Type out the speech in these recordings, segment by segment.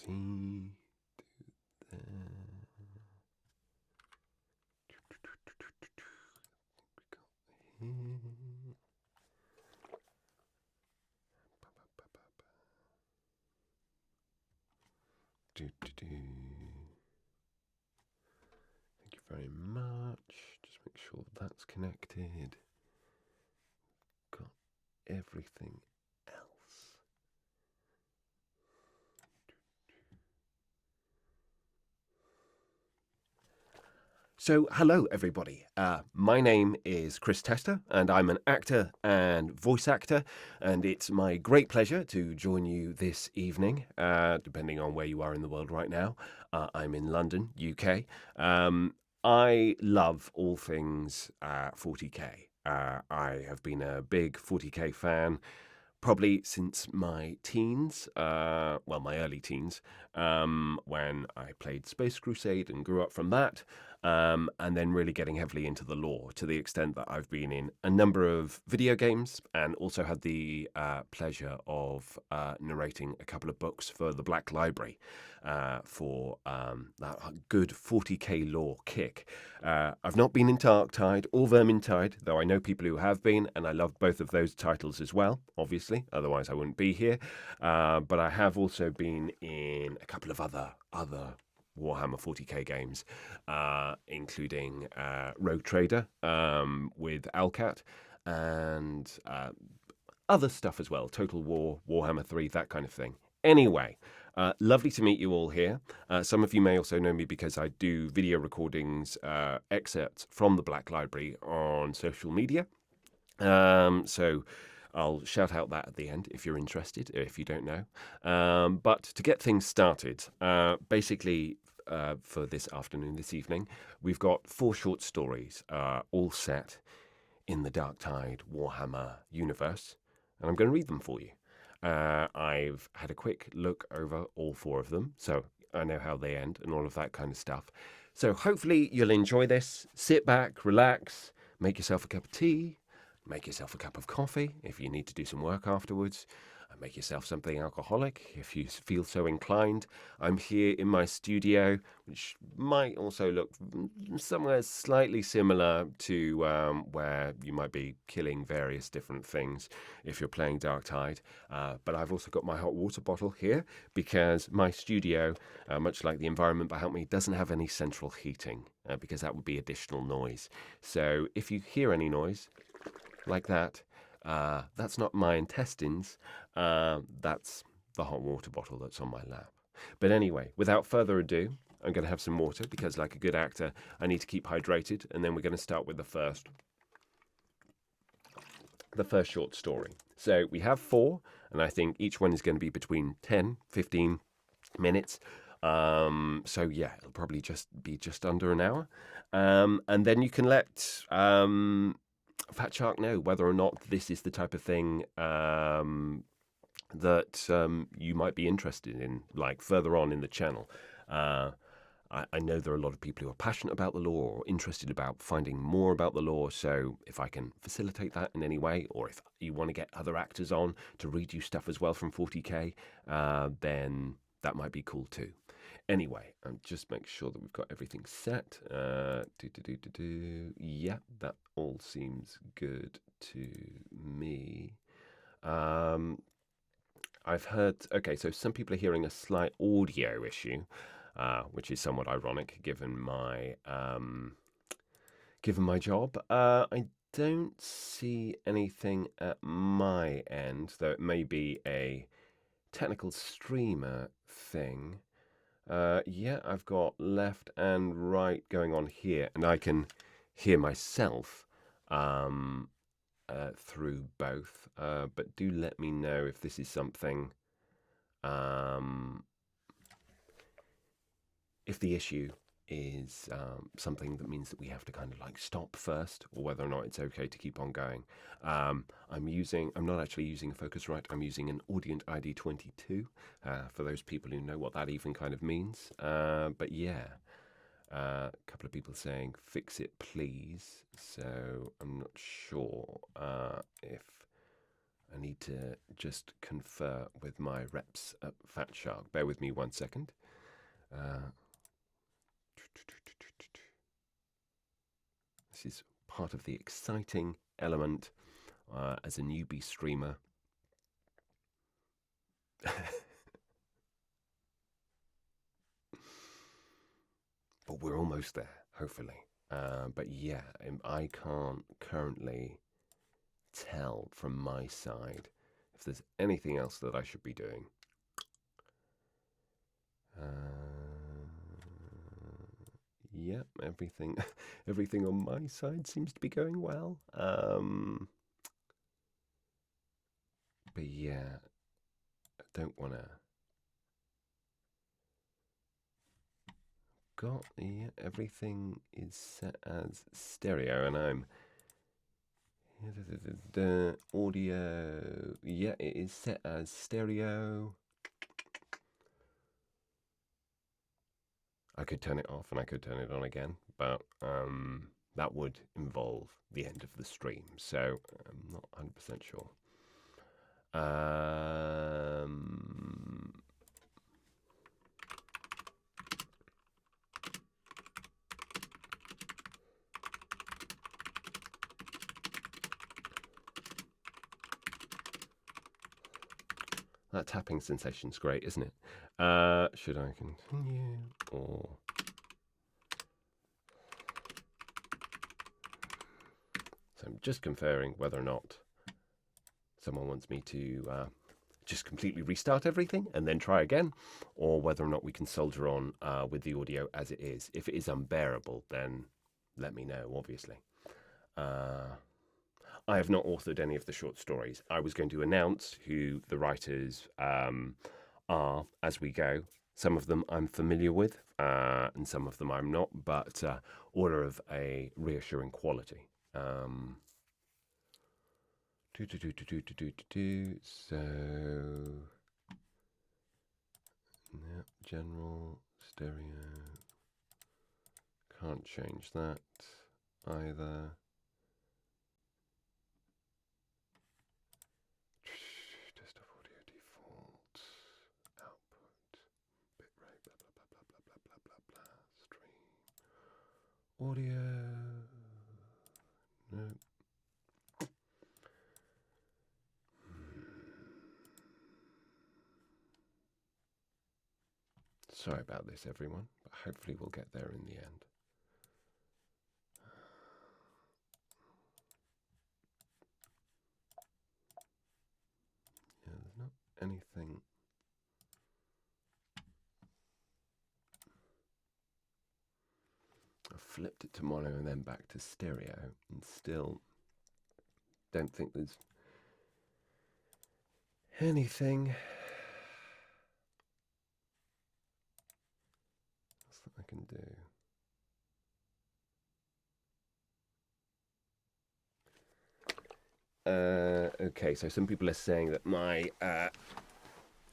see. Thank you very much. Just make sure that's connected. Got everything else. So, hello everybody. My name is Chris Tester, and I'm an actor and voice actor, and it's my great pleasure to join you this evening, depending on where you are in the world right now. I'm in London, UK. I love all things 40k. I have been a big 40k fan probably since my teens, my early teens, when I played Space Crusade and grew up from that, and then really getting heavily into the lore to the extent that I've been in a number of video games and also had the pleasure of narrating a couple of books for the Black Library for that good 40k lore kick. I've not been in Darktide or Vermintide, though I know people who have been, and I love both of those titles as well, obviously, otherwise I wouldn't be here. But I have also been in a couple of other Warhammer 40k games, including Rogue Trader with Alcat, and other stuff as well, Total War, Warhammer 3, that kind of thing. Anyway, lovely to meet you all here. Some of you may also know me because I do video recordings, excerpts from the Black Library on social media. So I'll shout out that at the end if you're interested, if you don't know. But to get things started, basically for this afternoon, this evening, we've got 4 short stories, all set in the Darktide Warhammer universe, and I'm going to read them for you. I've had a quick look over all 4 of them, so I know how they end and all of that kind of stuff. So hopefully you'll enjoy this. Sit back, relax, make yourself a cup of tea, make yourself a cup of coffee if you need to do some work afterwards. Make yourself something alcoholic if you feel so inclined. I'm here in my studio, which might also look somewhere slightly similar to where you might be killing various different things if you're playing Darktide. But I've also got my hot water bottle here because my studio, much like the environment behind me, doesn't have any central heating because that would be additional noise. So if you hear any noise like that, that's not my intestines, that's the hot water bottle that's on my lap. But anyway, without further ado, I'm going to have some water because, like a good actor, I need to keep hydrated. And then we're going to start with the first short story. So we have 4, and I think each one is going to be between 10, 15 minutes. So yeah, it'll probably just under an hour. And then you can let Fatshark know whether or not this is the type of thing that you might be interested in, like further on in the channel. I know there are a lot of people who are passionate about the lore or interested about finding more about the lore, so if I can facilitate that in any way, or if you want to get other actors on to read you stuff as well from 40k, then that might be cool too. Anyway, just make sure that we've got everything set. Yeah, that all seems good to me. I've heard, okay, so some people are hearing a slight audio issue, which is somewhat ironic given my job. I don't see anything at my end, though it may be a technical streamer thing. Yeah, I've got left and right going on here, and I can hear myself through both. But do let me know if this is something, if the issue is something that means that we have to kind of like stop first, or whether or not it's okay to keep on going. I'm not actually using a Focusrite, I'm using an Audient ID22, for those people who know what that even kind of means. But yeah, a couple of people saying, fix it please, so I'm not sure if I need to just confer with my reps at Fatshark. Bear with me 1 second. This is part of the exciting element as a newbie streamer. But we're almost there, hopefully. But yeah, I can't currently tell from my side if there's anything else that I should be doing. Yeah, everything on my side seems to be going well. But yeah, I don't want to. Yeah, everything is set as stereo, and I'm the audio. Yeah, it is set as stereo. I could turn it off and I could turn it on again, but that would involve the end of the stream, so I'm not 100% sure. That tapping sensation's great, isn't it? Should I continue or... So I'm just conferring whether or not someone wants me to just completely restart everything and then try again, or whether or not we can soldier on with the audio as it is. If it is unbearable, then let me know, obviously. I have not authored any of the short stories. I was going to announce who the writers are as we go. Some of them I'm familiar with, and some of them I'm not, but all are of a reassuring quality. So, yeah, general, stereo. Can't change that either. Desktop audio default, output, bitrate, blah blah blah blah blah blah blah blah blah. Stream, audio. No. Sorry about this, everyone, but hopefully we'll get there in the end. Yeah, there's not anything. I flipped it to mono and then back to stereo, and still don't think there's anything else that I can do. Okay, so some people are saying that my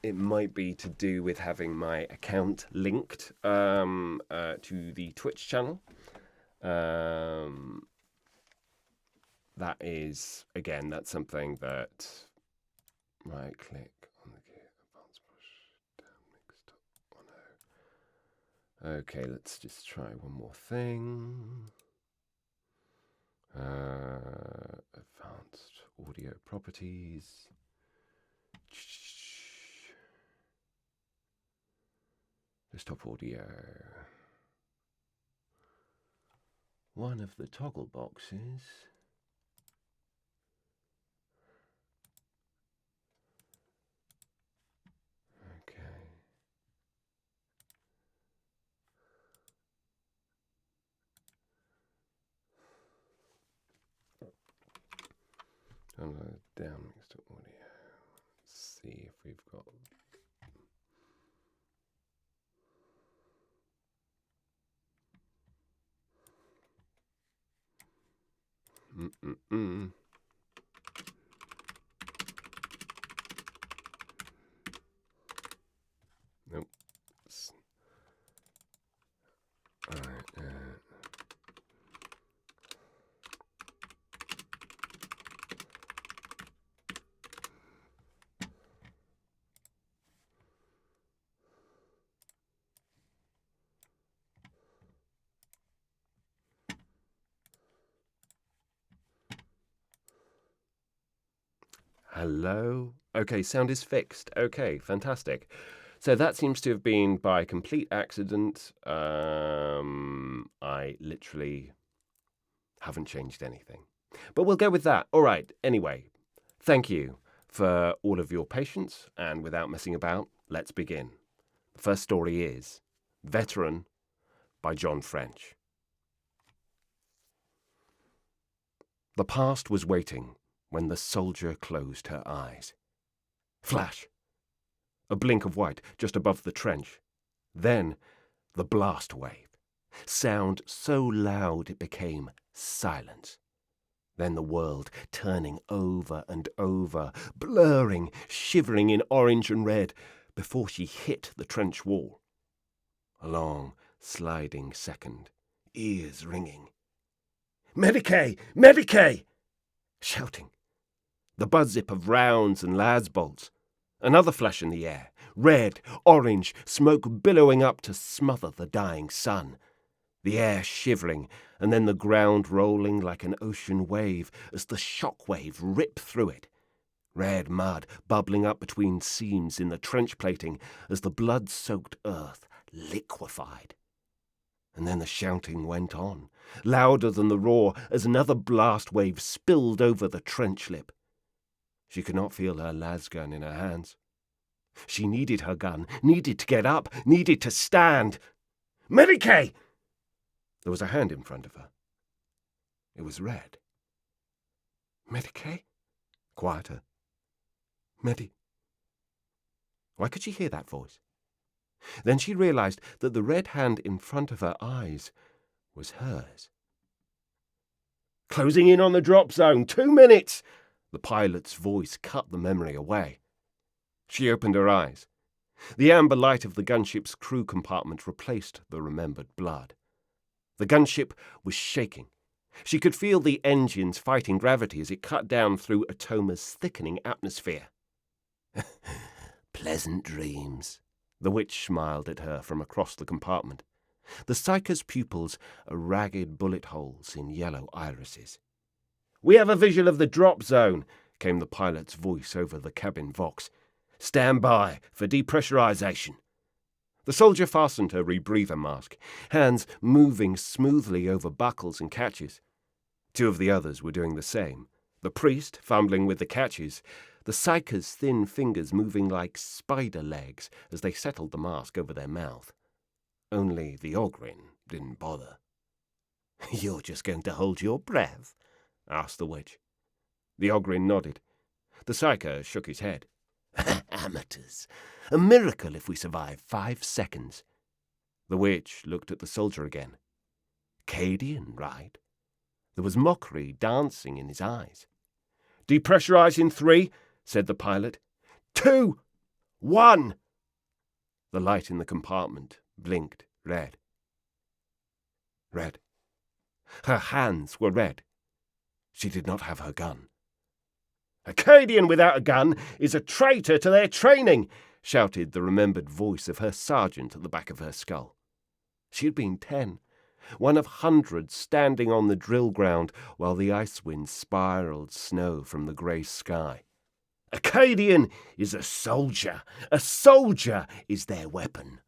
it might be to do with having my account linked to the Twitch channel. That is, again, that's something that right click on the key, advanced push down, mixed up 10. Okay, let's just try one more thing. Advanced audio properties. Desktop audio. One of the toggle boxes. Okay. Download down mixed audio. Let's see if we've got. Nope. All right. Hello? Okay, sound is fixed. Okay, fantastic. So that seems to have been by complete accident. I literally haven't changed anything. But we'll go with that. All right, anyway, thank you for all of your patience, and without messing about, let's begin. The first story is Veteran by John French. The past was waiting when the soldier closed her eyes. Flash! A blink of white just above the trench. Then the blast wave. Sound so loud it became silence. Then the world turning over and over, blurring, shivering in orange and red before she hit the trench wall. A long, sliding second, ears ringing. Medicae! Medicae! Shouting. The buzz-zip of rounds and las bolts. Another flash in the air. Red, orange, smoke billowing up to smother the dying sun. The air shivering, and then the ground rolling like an ocean wave as the shock wave ripped through it. Red mud bubbling up between seams in the trench plating as the blood-soaked earth liquefied. And then the shouting went on, louder than the roar, as another blast wave spilled over the trench lip. She could not feel her las gun in her hands. She needed her gun, needed to get up, needed to stand. Medicae! There was a hand in front of her. It was red. Medicae? Quieter. Why could she hear that voice? Then she realized that the red hand in front of her eyes was hers. Closing in on the drop zone. 2 minutes! The pilot's voice cut the memory away. She opened her eyes. The amber light of the gunship's crew compartment replaced the remembered blood. The gunship was shaking. She could feel the engines fighting gravity as it cut down through Atoma's thickening atmosphere. Pleasant dreams. The witch smiled at her from across the compartment. The psyker's pupils are ragged bullet holes in yellow irises. We have a visual of the drop zone, came the pilot's voice over the cabin vox. Stand by for depressurization. The soldier fastened her rebreather mask, hands moving smoothly over buckles and catches. 2 of the others were doing the same. The priest fumbling with the catches, the psyker's thin fingers moving like spider legs as they settled the mask over their mouth. Only the Ogrin didn't bother. You're just going to hold your breath? Asked the witch. The Ogrin nodded. The psyker shook his head. Amateurs. A miracle if we survive 5 seconds. The witch looked at the soldier again. Cadian, right? There was mockery dancing in his eyes. Depressurize in 3, said the pilot. 2, 1. The light in the compartment blinked red. Red. Her hands were red. She did not have her gun. A Cadian without a gun is a traitor to their training, shouted the remembered voice of her sergeant at the back of her skull. She had been 10, one of hundreds standing on the drill ground while the ice wind spiraled snow from the grey sky. A Cadian is a soldier. A soldier is their weapon.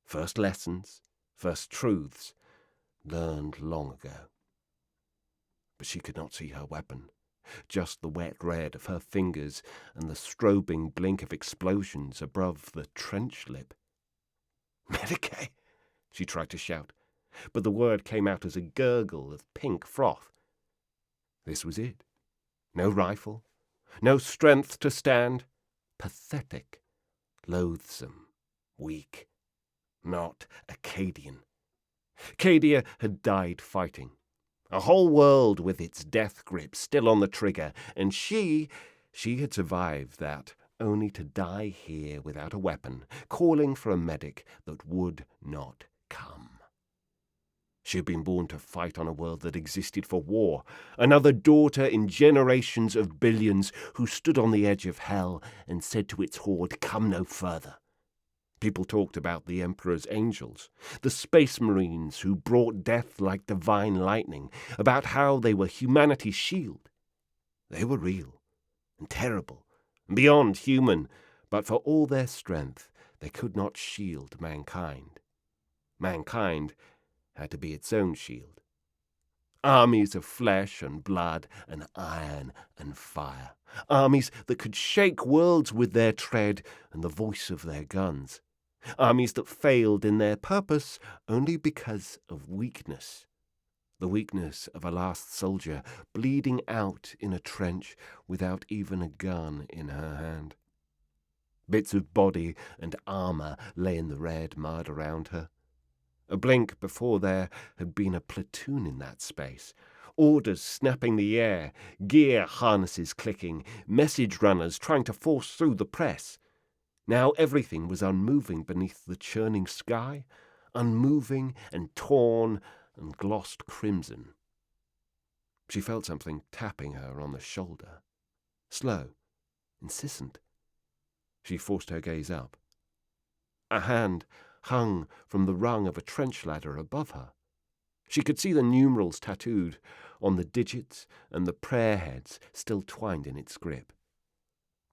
First lessons, first truths, learned long ago. But she could not see her weapon. Just the wet red of her fingers and the strobing blink of explosions above the trench lip. Medicae! She tried to shout, but the word came out as a gurgle of pink froth. This was it. No rifle, no strength to stand. Pathetic, loathsome, weak. Not Acadian. Cadia had died fighting. A whole world with its death grip still on the trigger, and she had survived that, only to die here without a weapon, calling for a medic that would not come. She had been born to fight on a world that existed for war, another daughter in generations of billions who stood on the edge of hell and said to its horde, come no further. People talked about the Emperor's angels, the space marines who brought death like divine lightning, about how they were humanity's shield. They were real. and terrible, and beyond human, but for all their strength they could not shield mankind. Mankind had to be its own shield. Armies of flesh and blood and iron and fire. Armies that could shake worlds with their tread and the voice of their guns. Armies that failed in their purpose only because of weakness. The weakness of a last soldier bleeding out in a trench without even a gun in her hand. Bits of body and armour lay in the red mud around her. A blink before there had been a platoon in that space. Orders snapping the air, gear harnesses clicking, message runners trying to force through the press. Now everything was unmoving beneath the churning sky, unmoving and torn and glossed crimson. She felt something tapping her on the shoulder. Slow, insistent. She forced her gaze up. A hand hung from the rung of a trench ladder above her. She could see the numerals tattooed on the digits and the prayer heads still twined in its grip.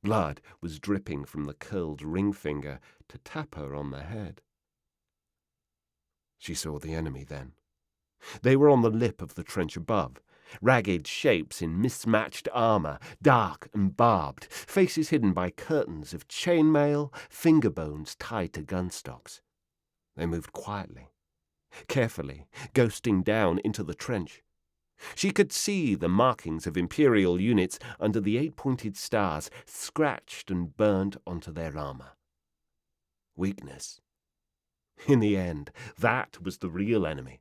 Blood was dripping from the curled ring finger to tap her on the head. She saw the enemy then. They were on the lip of the trench above, ragged shapes in mismatched armour, dark and barbed, faces hidden by curtains of chainmail, finger bones tied to gun stocks. They moved quietly, carefully, ghosting down into the trench. She could see the markings of Imperial units under the 8-pointed stars scratched and burnt onto their armour. Weakness. In the end, that was the real enemy.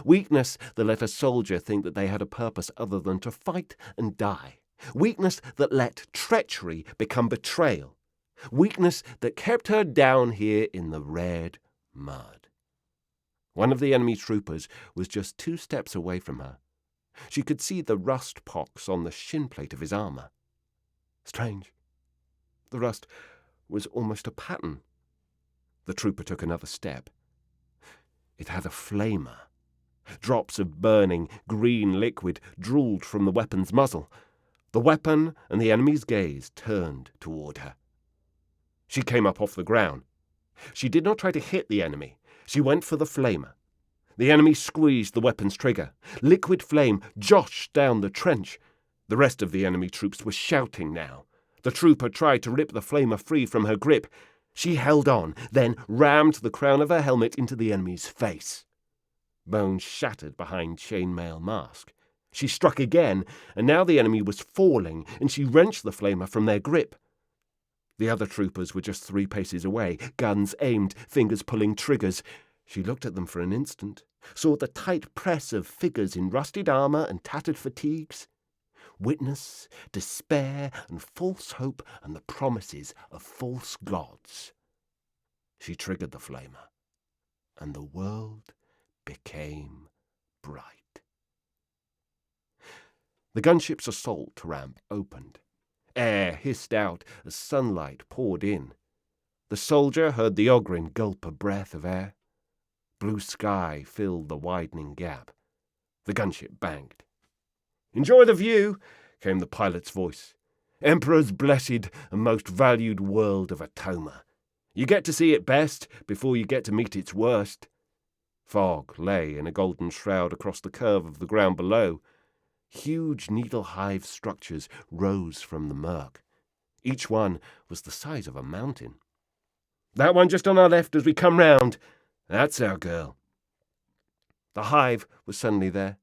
Weakness that let a soldier think that they had a purpose other than to fight and die. Weakness that let treachery become betrayal. Weakness that kept her down here in the red mud. One of the enemy troopers was just 2 steps away from her. She could see the rust pocks on the shin plate of his armour. Strange. The rust was almost a pattern. The trooper took another step. It had a flamer. Drops of burning, green liquid drooled from the weapon's muzzle. The weapon and the enemy's gaze turned toward her. She came up off the ground. She did not try to hit the enemy. She went for the flamer. The enemy squeezed the weapon's trigger. Liquid flame joshed down the trench. The rest of the enemy troops were shouting now. The trooper tried to rip the flamer free from her grip. She held on, then rammed the crown of her helmet into the enemy's face. Bones shattered behind chainmail mask. She struck again, and now the enemy was falling, and she wrenched the flamer from their grip. The other troopers were just 3 paces away, guns aimed, fingers pulling triggers. She looked at them for an instant, saw the tight press of figures in rusted armour and tattered fatigues. Witness, despair, and false hope, and the promises of false gods. She triggered the flamer, and the world became bright. The gunship's assault ramp opened. Air hissed out as sunlight poured in. The soldier heard the Ogryn gulp a breath of air. Blue sky filled the widening gap. The gunship banked. "Enjoy the view," came the pilot's voice. "Emperor's blessed and most valued world of Atoma. You get to see it best before you get to meet its worst." Fog lay in a golden shroud across the curve of the ground below. Huge needle-hive structures rose from the murk. Each one was the size of a mountain. "That one just on our left as we come round. That's our girl." The hive was suddenly there,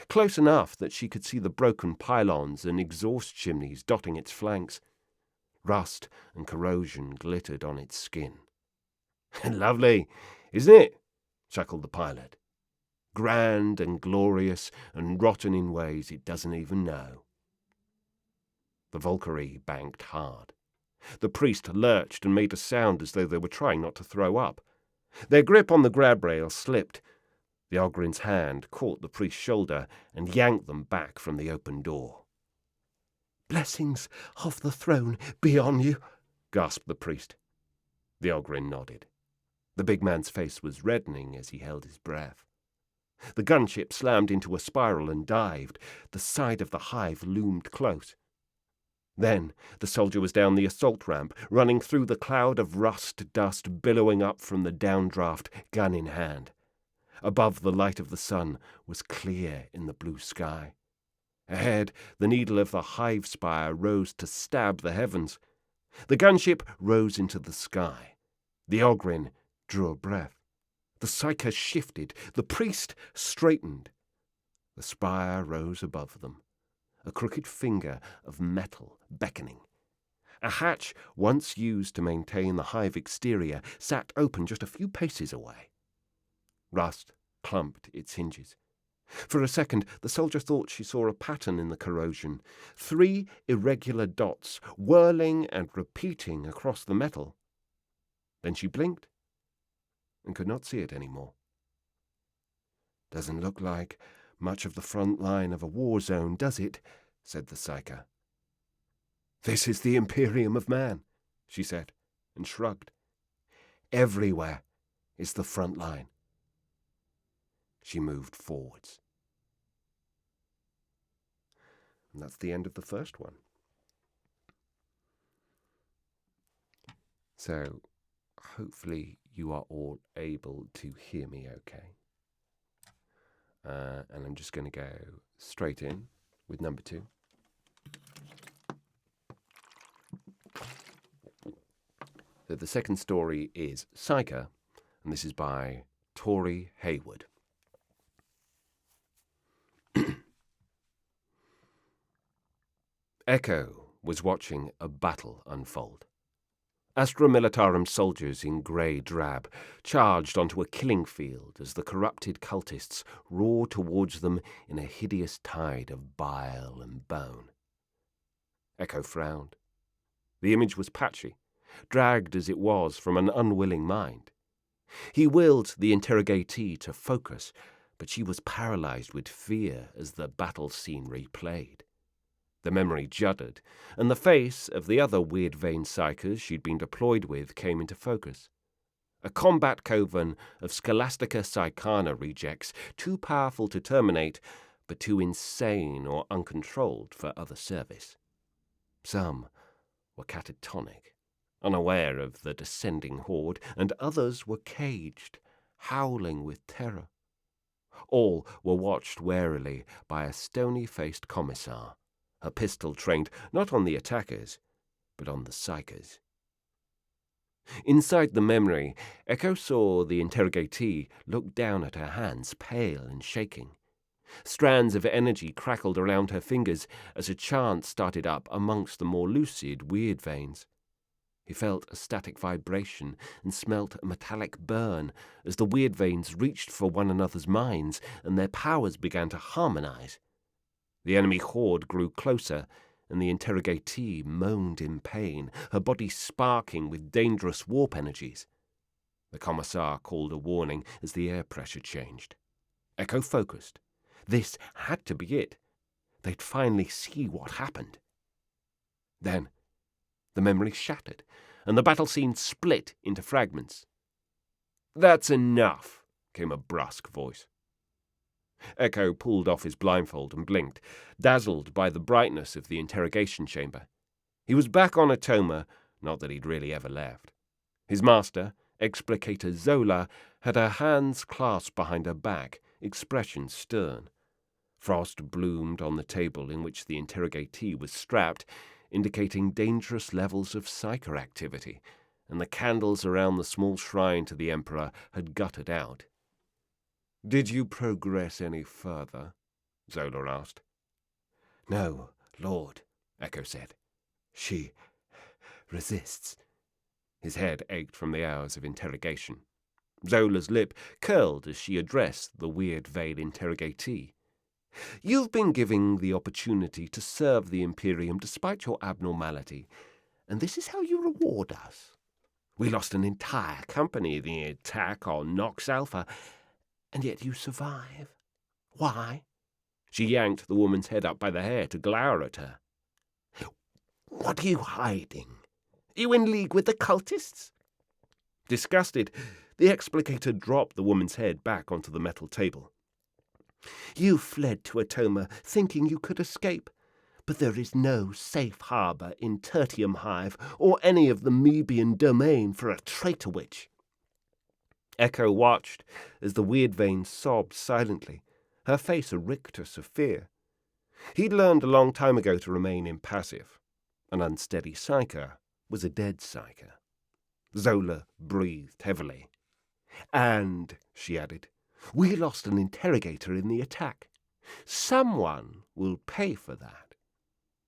close enough that she could see the broken pylons and exhaust chimneys dotting its flanks. Rust and corrosion glittered on its skin. "Lovely, isn't it?" chuckled the pilot. "Grand and glorious and rotten in ways it doesn't even know." The Valkyrie banked hard. The priest lurched and made a sound as though they were trying not to throw up. Their grip on the grab rail slipped. The Ogryn's hand caught the priest's shoulder and yanked them back from the open door. "Blessings of the throne be on you," gasped the priest. The Ogryn nodded. The big man's face was reddening as he held his breath. The gunship slammed into a spiral and dived. The side of the hive loomed close. Then the soldier was down the assault ramp, running through the cloud of rust dust billowing up from the downdraft, gun in hand. Above, the light of the sun was clear in the blue sky. Ahead, the needle of the hive spire rose to stab the heavens. The gunship rose into the sky. The Ogrin drew a breath. The psyker shifted. The priest straightened. The spire rose above them, a crooked finger of metal beckoning. A hatch, once used to maintain the hive exterior, sat open just a few paces away. Rust clumped its hinges. For a second, the soldier thought she saw a pattern in the corrosion, 3 irregular dots whirling and repeating across the metal. Then she blinked and could not see it anymore. "Doesn't look like much of the front line of a war zone, does it?" said the psyker. "This is the Imperium of Man," she said, and shrugged. "Everywhere is the front line." She moved forwards. And that's the end of the first one. So, hopefully you are all able to hear me okay. And I'm just going to go straight in with number 2. So the second story is Psyker, and this is by Tori Hayward. Echo was watching a battle unfold. Astra Militarum soldiers in grey drab charged onto a killing field as the corrupted cultists roared towards them in a hideous tide of bile and bone. Echo frowned. The image was patchy, dragged as it was from an unwilling mind. He willed the interrogatee to focus, but she was paralysed with fear as the battle scene replayed. The memory juddered, and the face of the other weird-veined psychers she'd been deployed with came into focus. A combat coven of Scholastica Psychana rejects, too powerful to terminate, but too insane or uncontrolled for other service. Some were catatonic, unaware of the descending horde, and others were caged, howling with terror. All were watched warily by a stony-faced commissar, her pistol trained not on the attackers, but on the psychers. Inside the memory, Echo saw the interrogatee look down at her hands, pale and shaking. Strands of energy crackled around her fingers as a chant started up amongst the more lucid weird veins. He felt a static vibration and smelt a metallic burn as the weird veins reached for one another's minds and their powers began to harmonize. The enemy horde grew closer, and the interrogatee moaned in pain, her body sparking with dangerous warp energies. The commissar called a warning as the air pressure changed. Echo focused. This had to be it. They'd finally see what happened. Then the memory shattered, and the battle scene split into fragments. "That's enough," came a brusque voice. Echo pulled off his blindfold and blinked, dazzled by the brightness of the interrogation chamber. He was back on Atoma, not that he'd really ever left. His master, Explicator Zola, had her hands clasped behind her back, expression stern. Frost bloomed on the table in which the interrogatee was strapped, indicating dangerous levels of psyker activity, and the candles around the small shrine to the Emperor had guttered out. "Did you progress any further?" Zola asked. "No, Lord," Echo said. "She resists." His head ached from the hours of interrogation. Zola's lip curled as she addressed the weird-veiled interrogatee. "You've been given the opportunity to serve the Imperium despite your abnormality, and this is how you reward us. We lost an entire company in the attack on Nox Alpha, and yet you survive. Why?" She yanked the woman's head up by the hair to glower at her. "What are you hiding? Are you in league with the cultists?" Disgusted, the explicator dropped the woman's head back onto the metal table. "You fled to Atoma thinking you could escape, but there is no safe harbour in Tertium Hive or any of the Mebian domain for a traitor witch. Echo watched as the Weirdvane sobbed silently, her face a rictus of fear. He'd learned a long time ago to remain impassive. An unsteady psyker was a dead psyker. Zola breathed heavily. "And," she added, "we lost an interrogator in the attack. Someone will pay for that."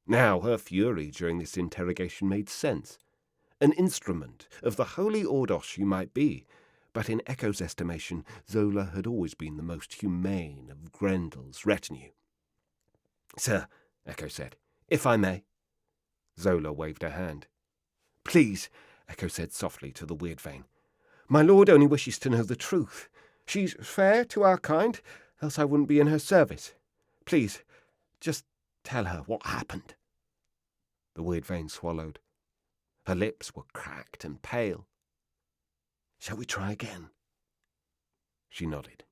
Now her fury during this interrogation made sense. An instrument of the Holy Ordos she might be, but in Echo's estimation, Zola had always been the most humane of Grendel's retinue. "Sir," Echo said, "if I may." Zola waved her hand. "Please," Echo said softly to the Weirdvane. "My lord only wishes to know the truth. She's fair to our kind, else I wouldn't be in her service. Please, just tell her what happened." The Weirdvane swallowed. Her lips were cracked and pale. "Shall we try again?" She nodded.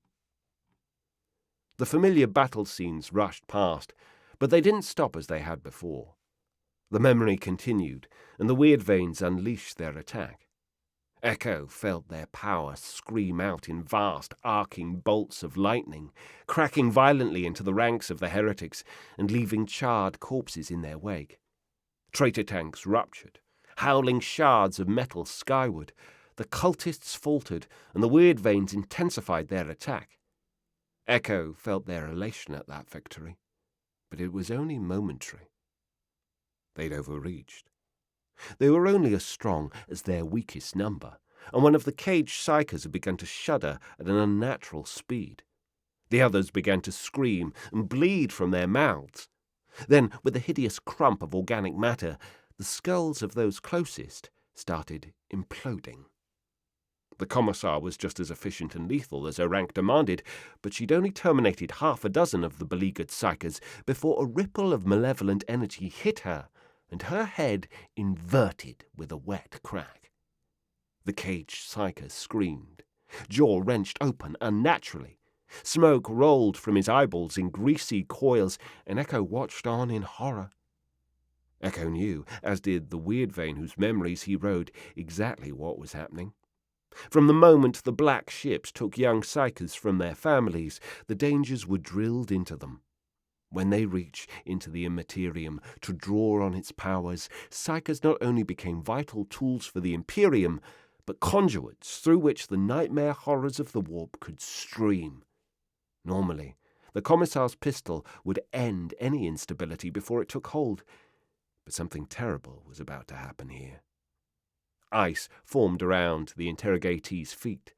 The familiar battle scenes rushed past, but they didn't stop as they had before. The memory continued, and the Weirdvanes unleashed their attack. Echo felt their power scream out in vast, arcing bolts of lightning, cracking violently into the ranks of the heretics and leaving charred corpses in their wake. Traitor tanks ruptured, howling shards of metal skyward. The cultists faltered, and the Weirdvanes intensified their attack. Echo felt their elation at that victory, but it was only momentary. They'd overreached. They were only as strong as their weakest number, and one of the caged psykers had begun to shudder at an unnatural speed. The others began to scream and bleed from their mouths. Then, with a hideous crump of organic matter, the skulls of those closest started imploding. The Commissar was just as efficient and lethal as her rank demanded, but she'd only terminated half a dozen of the beleaguered psykers before a ripple of malevolent energy hit her, and her head inverted with a wet crack. The caged psyker screamed, jaw wrenched open unnaturally. Smoke rolled from his eyeballs in greasy coils, and Echo watched on in horror. Echo knew, as did the Weirdvane whose memories he rode, exactly what was happening. From the moment the black ships took young psykers from their families, the dangers were drilled into them. When they reached into the Immaterium to draw on its powers, psykers not only became vital tools for the Imperium, but conduits through which the nightmare horrors of the warp could stream. Normally, the Commissar's pistol would end any instability before it took hold, but something terrible was about to happen here. Ice formed around the interrogatee's feet.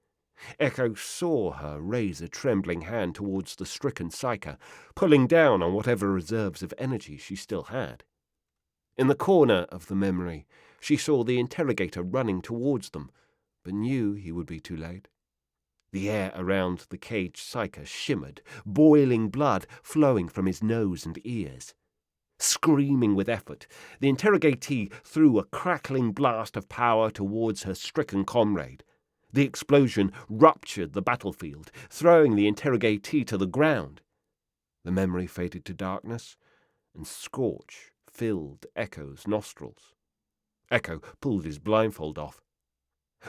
Echo saw her raise a trembling hand towards the stricken psyker, pulling down on whatever reserves of energy she still had. In the corner of the memory, she saw the interrogator running towards them, but knew he would be too late. The air around the caged psyker shimmered, boiling blood flowing from his nose and ears. Screaming with effort, the interrogatee threw a crackling blast of power towards her stricken comrade. The explosion ruptured the battlefield, throwing the interrogatee to the ground. The memory faded to darkness, and scorch filled Echo's nostrils. Echo pulled his blindfold off.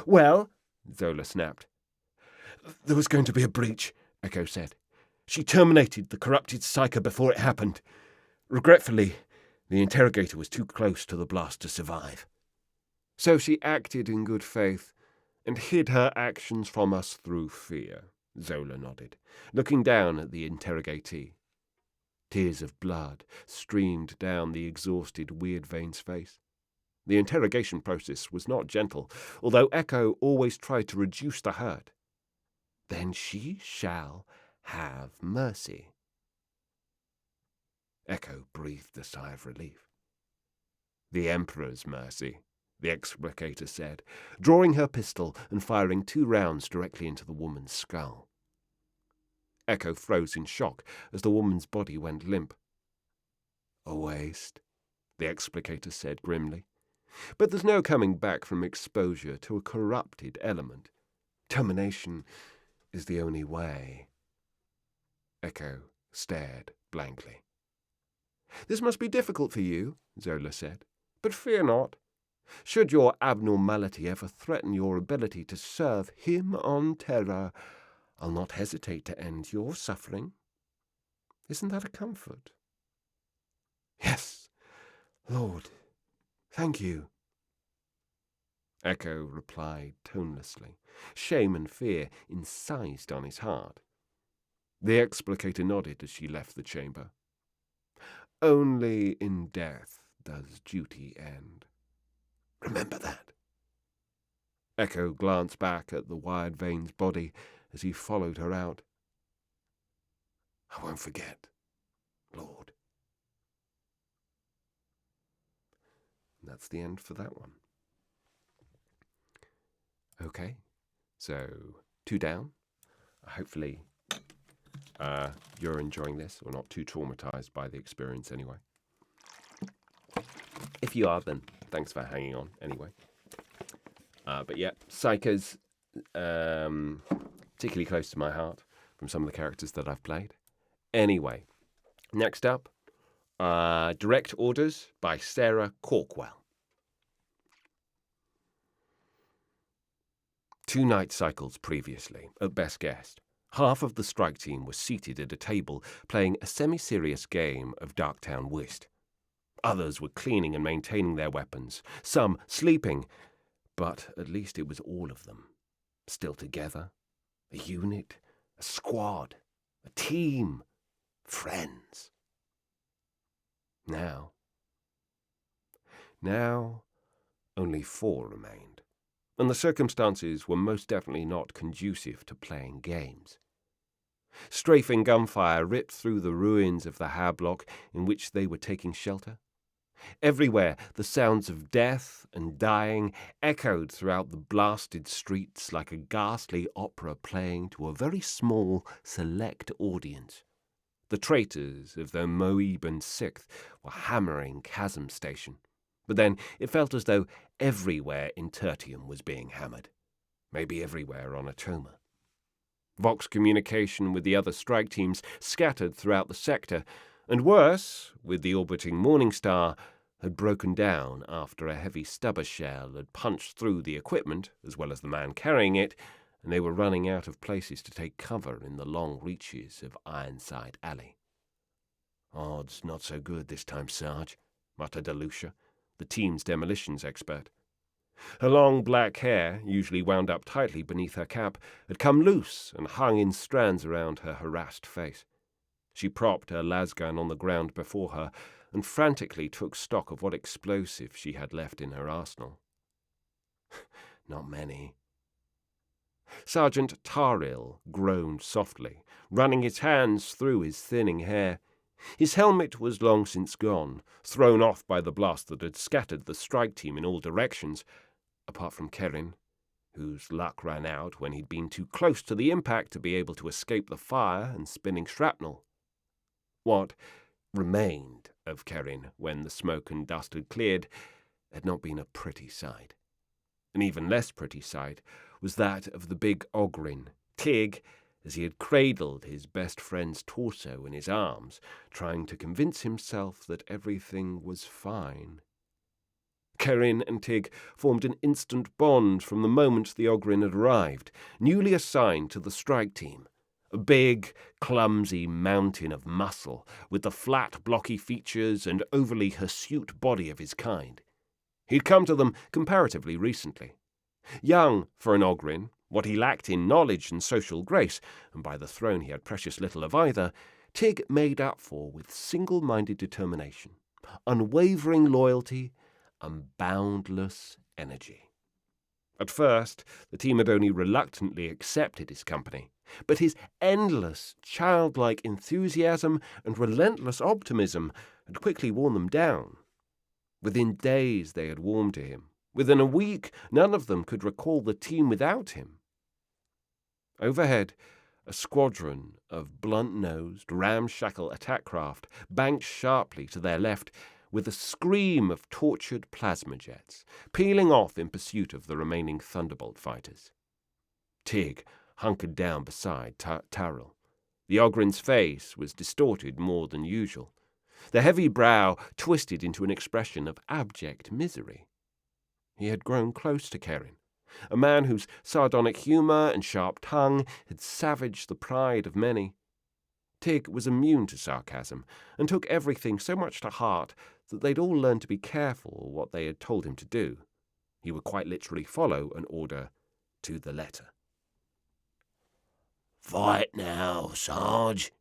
"Well?" Zola snapped. "There was going to be a breach," Echo said. "She terminated the corrupted psyker before it happened. Regretfully, the interrogator was too close to the blast to survive. So she acted in good faith and hid her actions from us through fear," Zola nodded, looking down at the interrogatee. Tears of blood streamed down the exhausted Weirdvane's face. The interrogation process was not gentle, although Echo always tried to reduce the hurt. "Then she shall have mercy." Echo breathed a sigh of relief. "The Emperor's mercy," the explicator said, drawing her pistol and firing 2 rounds directly into the woman's skull. Echo froze in shock as the woman's body went limp. "A waste," the explicator said grimly. "But there's no coming back from exposure to a corrupted element. Termination is the only way." Echo stared blankly. "This must be difficult for you," Zola said, "but fear not. Should your abnormality ever threaten your ability to serve him on Terra, I'll not hesitate to end your suffering. Isn't that a comfort?" "Yes, Lord, thank you," Echo replied tonelessly, shame and fear incised on his heart. The explicator nodded as she left the chamber. Only in death does duty end. Remember that. Echo glanced back at the wired veins body as he followed her out. I won't forget, Lord. And that's the end for that one. Okay, so 2 down. Hopefully you're enjoying this, or not too traumatized by the experience anyway. If you are, then thanks for hanging on anyway. But yeah, Psychers, particularly close to my heart from some of the characters that I've played. Anyway, next up, Direct Orders by Sarah Corkwell. 2 night cycles previously, at Best Guest, half of the strike team was seated at a table playing a semi-serious game of Darktown Whist. Others were cleaning and maintaining their weapons, some sleeping, but at least it was all of them, still together, a unit, a squad, a team, friends. Now, only 4 remained, and the circumstances were most definitely not conducive to playing games. Strafing gunfire ripped through the ruins of the Hablock in which they were taking shelter. Everywhere, the sounds of death and dying echoed throughout the blasted streets like a ghastly opera playing to a very small, select audience. The traitors of the Moebian Sixth were hammering Chasm Station, but then it felt as though everywhere in Tertium was being hammered, maybe everywhere on Atoma. Vox communication with the other strike teams scattered throughout the sector, and worse, with the orbiting Morningstar, had broken down after a heavy stubber shell had punched through the equipment, as well as the man carrying it, and they were running out of places to take cover in the long reaches of Ironside Alley. "Odds not so good this time, Sarge," muttered Alusha, the team's demolitions expert. Her long black hair, usually wound up tightly beneath her cap, had come loose and hung in strands around her harassed face. She propped her lasgun on the ground before her and frantically took stock of what explosive she had left in her arsenal. Not many. Sergeant Taril groaned softly, running his hands through his thinning hair. His helmet was long since gone, thrown off by the blast that had scattered the strike team in all directions, apart from Kerin, whose luck ran out when he'd been too close to the impact to be able to escape the fire and spinning shrapnel. What remained of Kerin when the smoke and dust had cleared had not been a pretty sight. An even less pretty sight was that of the big Ogrin, Tig, as he had cradled his best friend's torso in his arms, trying to convince himself that everything was fine. Kerin and Tig formed an instant bond from the moment the Ogrin had arrived, newly assigned to the strike team. A big, clumsy mountain of muscle, with the flat, blocky features and overly hirsute body of his kind. He'd come to them comparatively recently. Young for an Ogrin, what he lacked in knowledge and social grace, and by the throne he had precious little of either, Tig made up for with single-minded determination, unwavering loyalty, and boundless energy. At first, the team had only reluctantly accepted his company, but his endless, childlike enthusiasm and relentless optimism had quickly worn them down. Within days they had warmed to him. Within a week, none of them could recall the team without him. Overhead, a squadron of blunt-nosed, ramshackle attack craft banked sharply to their left, with a scream of tortured plasma jets, peeling off in pursuit of the remaining Thunderbolt fighters. Tig hunkered down beside Taril. The Ogrin's face was distorted more than usual. The heavy brow twisted into an expression of abject misery. He had grown close to Kerin, a man whose sardonic humour and sharp tongue had savaged the pride of many. Tig was immune to sarcasm, and took everything so much to heart that they'd all learned to be careful what they had told him to do. He would quite literally follow an order to the letter. "Fight now, Sarge."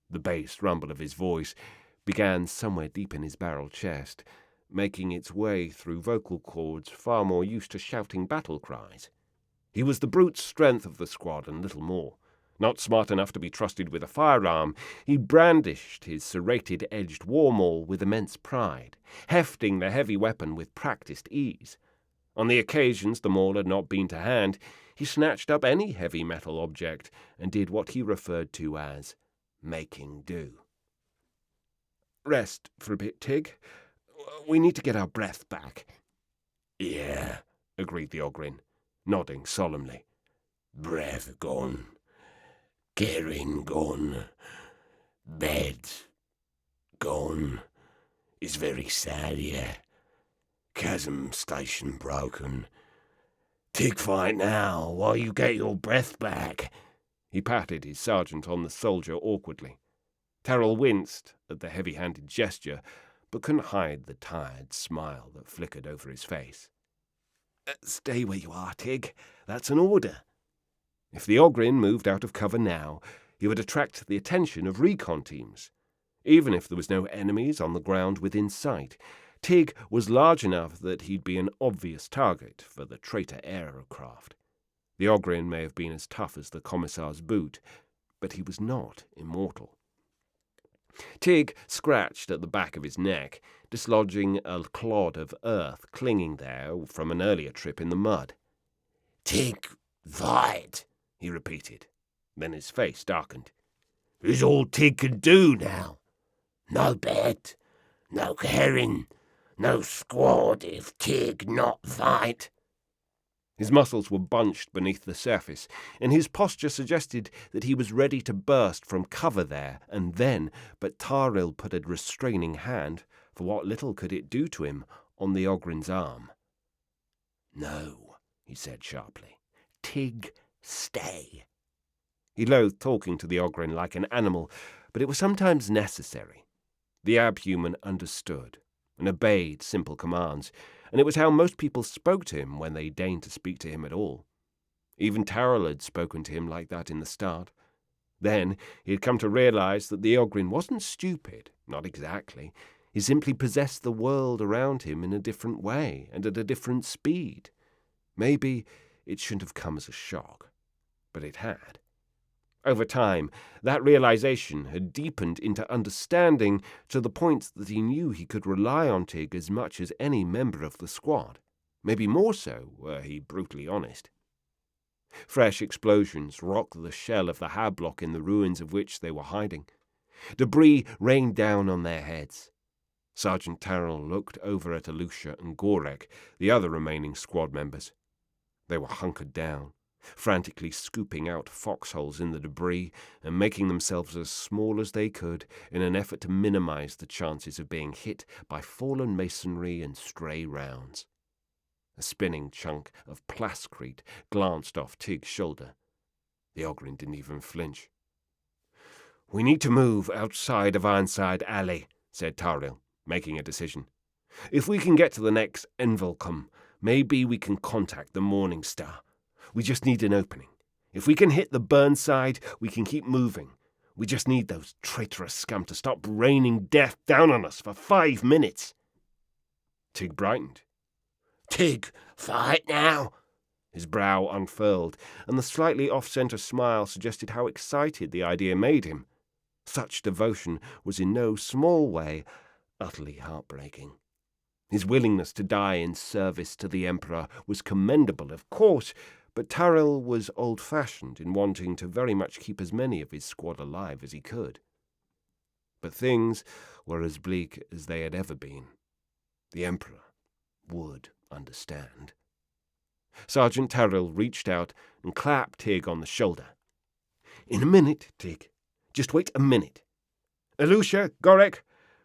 The bass rumble of his voice began somewhere deep in his barrel chest, making its way through vocal cords far more used to shouting battle cries. He was the brute strength of the squad and little more. Not smart enough to be trusted with a firearm, he brandished his serrated-edged war maul with immense pride, hefting the heavy weapon with practised ease. On the occasions the maul had not been to hand, he snatched up any heavy metal object and did what he referred to as making do. "Rest for a bit, Tig. We need to get our breath back." "Yeah," agreed the Ogryn, nodding solemnly. "Breath gone. Kerin gone. Bed gone. It's very sad here. Chasm station broken. Tig fight now while you get your breath back." He patted his sergeant on the shoulder awkwardly. Terrell winced at the heavy-handed gesture, but couldn't hide the tired smile that flickered over his face. "Stay where you are, Tig. That's an order." If the Ogryn moved out of cover now, he would attract the attention of recon teams. Even if there was no enemies on the ground within sight, Tig was large enough that he'd be an obvious target for the traitor aircraft. The Ogryn may have been as tough as the Commissar's boot, but he was not immortal. Tig scratched at the back of his neck, dislodging a clod of earth clinging there from an earlier trip in the mud. "Tig fight," he repeated. Then his face darkened. "It's all Tig can do now. No bed, no Kerin, no squad if Tig not fight." His muscles were bunched beneath the surface, and his posture suggested that he was ready to burst from cover there and then, but Taril put a restraining hand, for what little could it do to him, on the Ogryn's arm. "No," he said sharply. "Tig, stay." He loathed talking to the Ogryn like an animal, but it was sometimes necessary. The abhuman understood and obeyed simple commands, and it was how most people spoke to him when they deigned to speak to him at all. Even Taril had spoken to him like that in the start. Then he had come to realize that the Ogryn wasn't stupid, not exactly. He simply possessed the world around him in a different way and at a different speed. Maybe it shouldn't have come as a shock, but it had. Over time, that realization had deepened into understanding to the point that he knew he could rely on Tig as much as any member of the squad. Maybe more so, were he brutally honest. Fresh explosions rocked the shell of the hablock in the ruins of which they were hiding. Debris rained down on their heads. Sergeant Tarrell looked over at Alusha and Gorek, the other remaining squad members. They were hunkered down, frantically scooping out foxholes in the debris and making themselves as small as they could in an effort to minimize the chances of being hit by fallen masonry and stray rounds. A spinning chunk of plascrete glanced off Tig's shoulder. The Ogryn didn't even flinch. "We need to move outside of Ironside Alley," said Taril, making a decision. "If we can get to the next Envelcom, maybe we can contact the Morning Star. We just need an opening. If we can hit the Burnside, we can keep moving. We just need those traitorous scum to stop raining death down on us for 5 minutes." Tig brightened. "Tig, fight now." His brow unfurled, and the slightly off-centre smile suggested how excited the idea made him. Such devotion was in no small way utterly heartbreaking. His willingness to die in service to the Emperor was commendable, of course, but Taril was old-fashioned in wanting to very much keep as many of his squad alive as he could. But things were as bleak as they had ever been. The Emperor would understand. Sergeant Taril reached out and clapped Tig on the shoulder. "In a minute, Tig. Just wait a minute. Alusha, Gorek,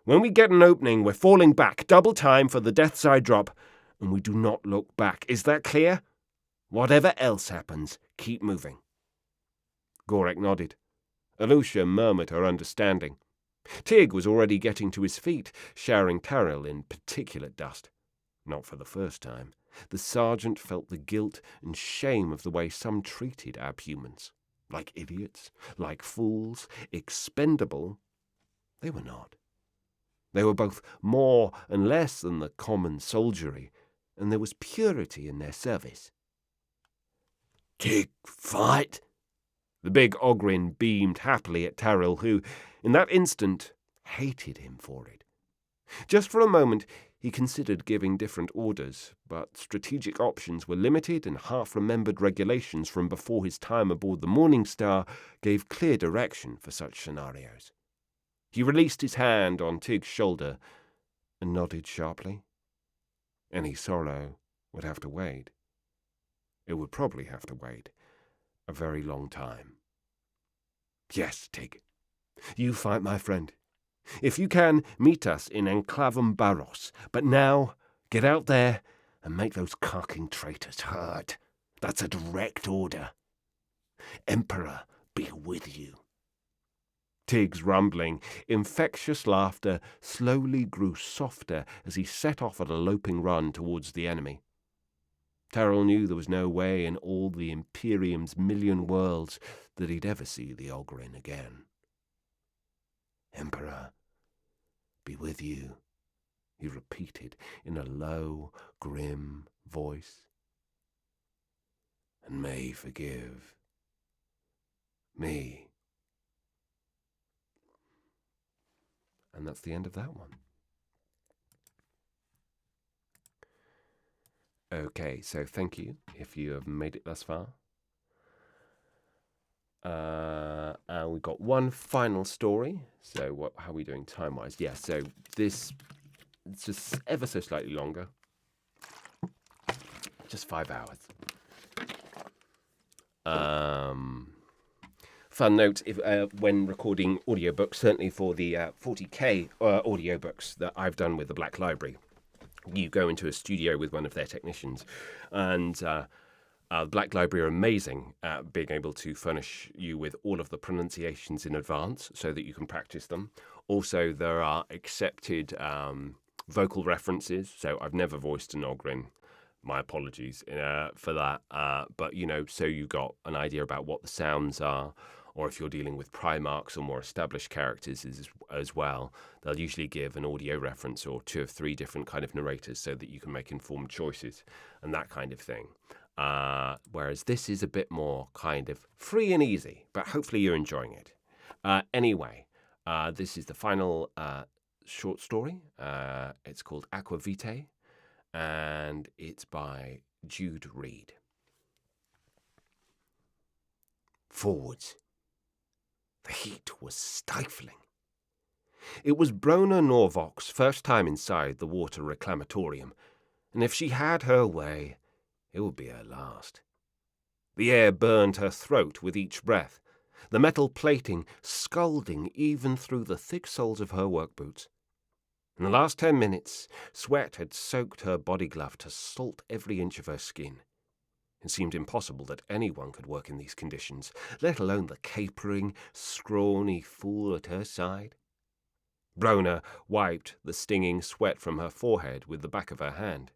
When we get an opening, we're falling back, double time for the death side drop, and we do not look back. Is that clear? Whatever else happens, keep moving." Gorek nodded. Alusha murmured her understanding. Tig was already getting to his feet, showering Taril in particulate dust. Not for the first time. The sergeant felt the guilt and shame of the way some treated abhumans. Like idiots, like fools, expendable. They were not. They were both more and less than the common soldiery, and there was purity in their service. "Tig, fight!" The big Ogrin beamed happily at Taril, who, in that instant, hated him for it. Just for a moment, he considered giving different orders, but strategic options were limited, and half-remembered regulations from before his time aboard the Morning Star gave clear direction for such scenarios. He released his hand on Tig's shoulder and nodded sharply. Any sorrow would have to wait. It would probably have to wait a very long time. "Yes, Tig. You fight, my friend. If you can, meet us in Enclavum Barros. But now, get out there and make those carking traitors hurt. That's a direct order. Emperor be with you." Tig's rumbling, infectious laughter slowly grew softer as he set off at a loping run towards the enemy. Taril knew there was no way in all the Imperium's million worlds that he'd ever see the Ogrin again. "Emperor, be with you," he repeated in a low, grim voice. "And may he forgive me." And that's the end of that one. Okay, so thank you if you have made it thus far. And we've got one final story. So how are we doing time-wise? Yeah, so it's just ever so slightly longer. Just 5 hours. Fun note, when recording audiobooks, certainly for the 40k audiobooks that I've done with the Black Library, you go into a studio with one of their technicians, and the Black Library are amazing at being able to furnish you with all of the pronunciations in advance so that you can practice them. Also, there are accepted vocal references, so I've never voiced an Ogrin. My apologies for that. But, so you got an idea about what the sounds are, or if you're dealing with Primarchs or more established characters as well, they'll usually give an audio reference or 2 or 3 different kind of narrators so that you can make informed choices and that kind of thing. Whereas this is a bit more kind of free and easy, but hopefully you're enjoying it. Anyway, this is the final short story. It's called Aqua Vitae, and it's by Jude Reed. Forwards. The heat was stifling. It was Brona Norvok's first time inside the water reclamatorium, and if she had her way, it would be her last. The air burned her throat with each breath, the metal plating scalding even through the thick soles of her work boots. In the last 10 minutes, sweat had soaked her body glove to salt every inch of her skin. It seemed impossible that anyone could work in these conditions, let alone the capering, scrawny fool at her side. Brona wiped the stinging sweat from her forehead with the back of her hand.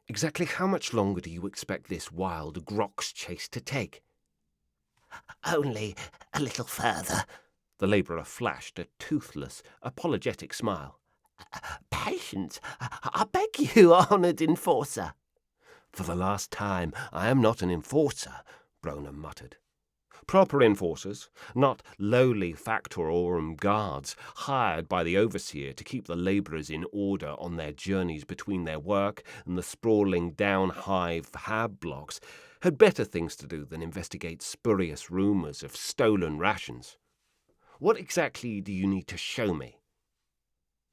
"Exactly how much longer do you expect this wild Grox chase to take?" "Only a little further." The labourer flashed a toothless, apologetic smile. "Patience, I beg you, honoured enforcer." "For the last time, I am not an enforcer," Brona muttered. Proper enforcers, not lowly factorum guards hired by the overseer to keep the labourers in order on their journeys between their work and the sprawling down-hive hab blocks, had better things to do than investigate spurious rumours of stolen rations. "What exactly do you need to show me?"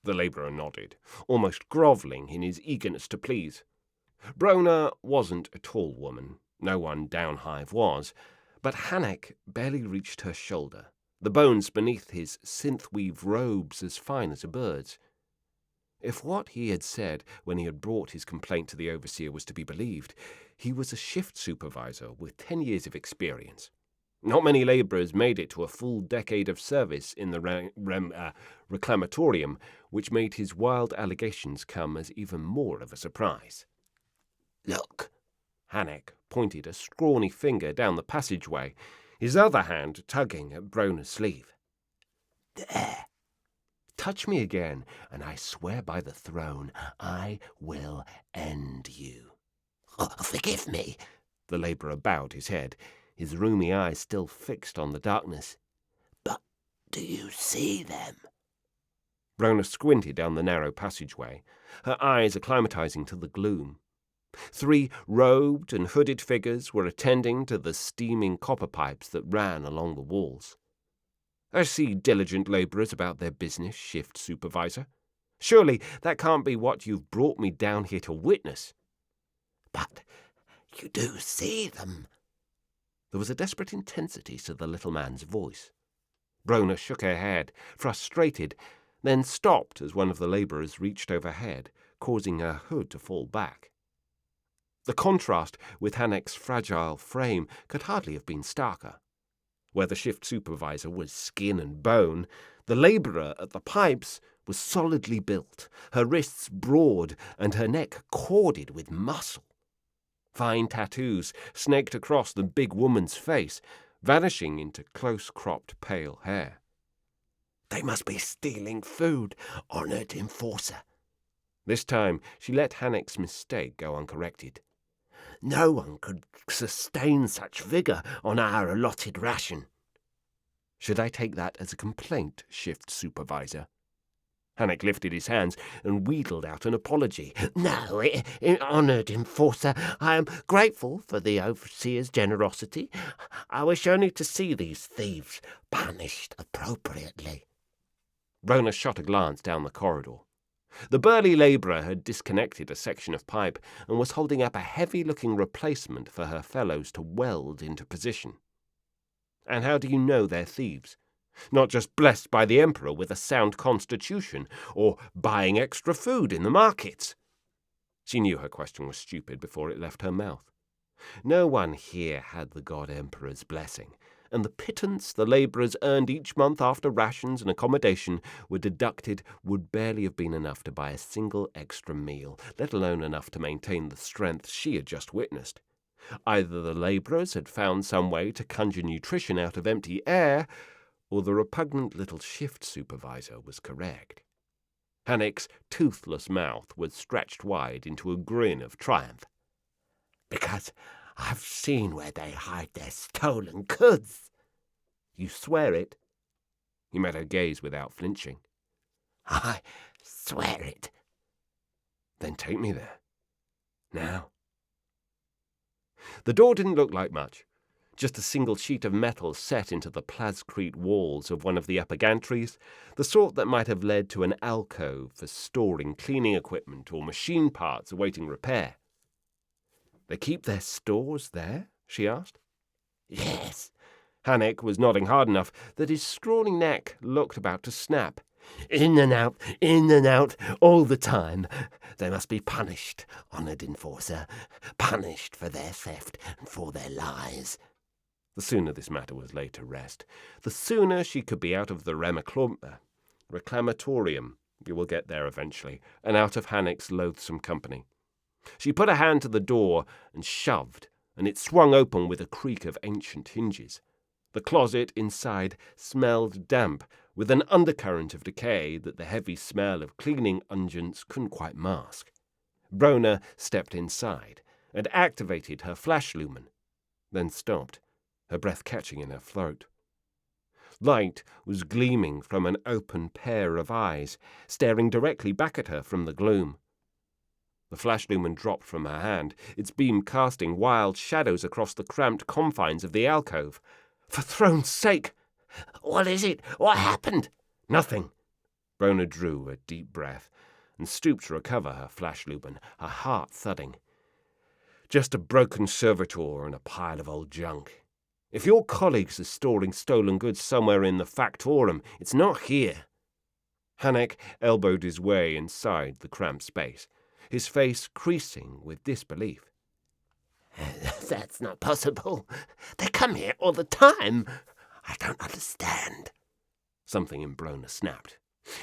The labourer nodded, almost grovelling in his eagerness to please. Brona wasn't a tall woman, no one down hive was, but Hanek barely reached her shoulder, the bones beneath his synth-weave robes as fine as a bird's. If what he had said when he had brought his complaint to the overseer was to be believed, he was a shift supervisor with 10 years of experience. Not many labourers made it to a full decade of service in the reclamatorium, which made his wild allegations come as even more of a surprise. Look, Hanek pointed a scrawny finger down the passageway, his other hand tugging at Brona's sleeve. there. Touch me again, and I swear by the throne, I will end you. Oh, forgive me. The labourer bowed his head, his rheumy eyes still fixed on the darkness. But do you see them? Brona squinted down the narrow passageway, her eyes acclimatizing to the gloom. 3 robed and hooded figures were attending to the steaming copper pipes that ran along the walls. I see diligent labourers about their business, shift supervisor. Surely that can't be what you've brought me down here to witness. But you do see them. There was a desperate intensity to the little man's voice. Brona shook her head, frustrated, then stopped as one of the labourers reached overhead, causing her hood to fall back. The contrast with Hanek's fragile frame could hardly have been starker. Where the shift supervisor was skin and bone, the labourer at the pipes was solidly built, her wrists broad and her neck corded with muscle. Fine tattoos snaked across the big woman's face, vanishing into close-cropped pale hair. They must be stealing food, honoured enforcer. This time she let Hanek's mistake go uncorrected. No one could sustain such vigour on our allotted ration. Should I take that as a complaint, shift supervisor? Hanek lifted his hands and wheedled out an apology. No, honoured enforcer, I am grateful for the overseer's generosity. I wish only to see these thieves punished appropriately. Brona shot a glance down the corridor. The burly labourer had disconnected a section of pipe and was holding up a heavy-looking replacement for her fellows to weld into position. And how do you know they're thieves? Not just blessed by the Emperor with a sound constitution, or buying extra food in the markets. She knew her question was stupid before it left her mouth. No one here had the God Emperor's blessing, and the pittance the labourers earned each month after rations and accommodation were deducted would barely have been enough to buy a single extra meal, let alone enough to maintain the strength she had just witnessed. Either the labourers had found some way to conjure nutrition out of empty air, or the repugnant little shift supervisor was correct. Hanek's toothless mouth was stretched wide into a grin of triumph. Because I've seen where they hide their stolen goods. You swear it? He met her gaze without flinching. I swear it. Then take me there. Now. The door didn't look like much. Just a single sheet of metal set into the plascrete walls of one of the upper gantries, the sort that might have led to an alcove for storing cleaning equipment or machine parts awaiting repair. They keep their stores there? She asked. Yes. Hanek was nodding hard enough that his scrawny neck looked about to snap. In and out, all the time. They must be punished, honoured enforcer. Punished for their theft and for their lies. The sooner this matter was laid to rest, the sooner she could be out of the reclamatorium, you will get there eventually, and out of Hanek's loathsome company. She put a hand to the door and shoved, and it swung open with a creak of ancient hinges. The closet inside smelled damp, with an undercurrent of decay that the heavy smell of cleaning unguents couldn't quite mask. Brona stepped inside and activated her flash lumen, then stopped, her breath catching in her throat. Light was gleaming from an open pair of eyes, staring directly back at her from the gloom. The flash lumen dropped from her hand, its beam casting wild shadows across the cramped confines of the alcove. For throne's sake! What is it? What happened? Nothing. Brona drew a deep breath and stooped to recover her flash lumen, her heart thudding. Just a broken servitor and a pile of old junk. If your colleagues are storing stolen goods somewhere in the Factorum, it's not here." Hanek elbowed his way inside the cramped space, his face creasing with disbelief. "That's not possible. They come here all the time. I don't understand." Something in Brona snapped.